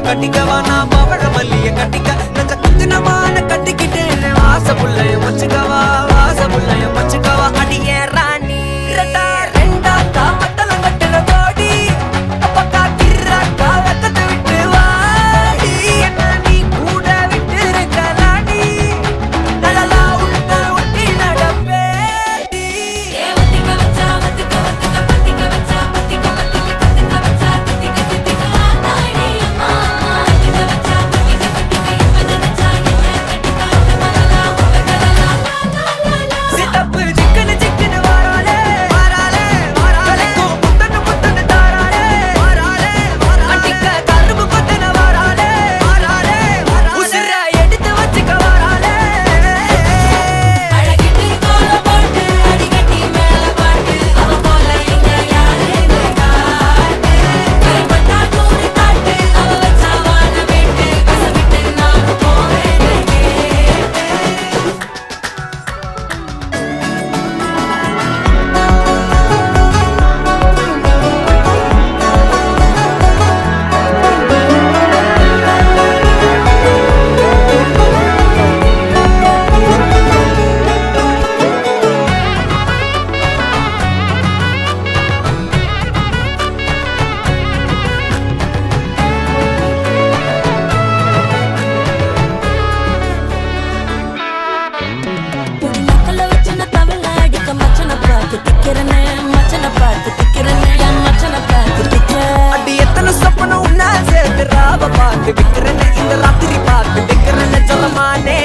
கட்டிக்கவா நான் பவழ மல்லிய கட்டிக்க நச்ச குத்தினமான கட்டிக்கிட்டேன்னு வாச புள்ளைய வச்சுக்கவா வாச புள்ளைய வச்சுக்கவா அடியே ராணி ரெண்டா காமத்தலம் கட்டுற கோடி அப்பக்கா கிராக்கா வெக்கத்தை விட்டு வாடி என்ன நீ கூட விட்டு இருக்கலாடி நலலா உள்ள ஒட்டி நடப்பேடி சித்தப்பு சிக்கனு சிக்கனு வாராளே வாராளே வாராளே முத்தன்னு முத்தன்னு தாராளே வாராளே அட்டிக்க கரும்பு கொத்தன வாராளே வாராளே உசிர எடுத்து வச்சுக்க வாராளே அழகிட்டு கோல போட்டு அடிக்கட்டி மேல பாட்டு அவ போல எங்க யாருன்னு காட்டு கைப்பட்டா நூறு காட்டு அவ வச்சா வாழ வேட்டு கசவிட்டு நானும் போவேன்னு கேட்டு பொடி நக்கல வச்சு நான் தவள அடிக்க மச்சனை பார்த்து திக்கிறனே மச்சனை பார்த்து திக்கிறனே என் மச்சனை பார்த்து திக்கிற அடி எத்தனை சப்பனம் உன்னா சேர்த்து ராவ பார்த்து விக்கிறேன்னு இந்த ராத்திரி பார்த்து விக்கிறேன்னு சொல்லமானே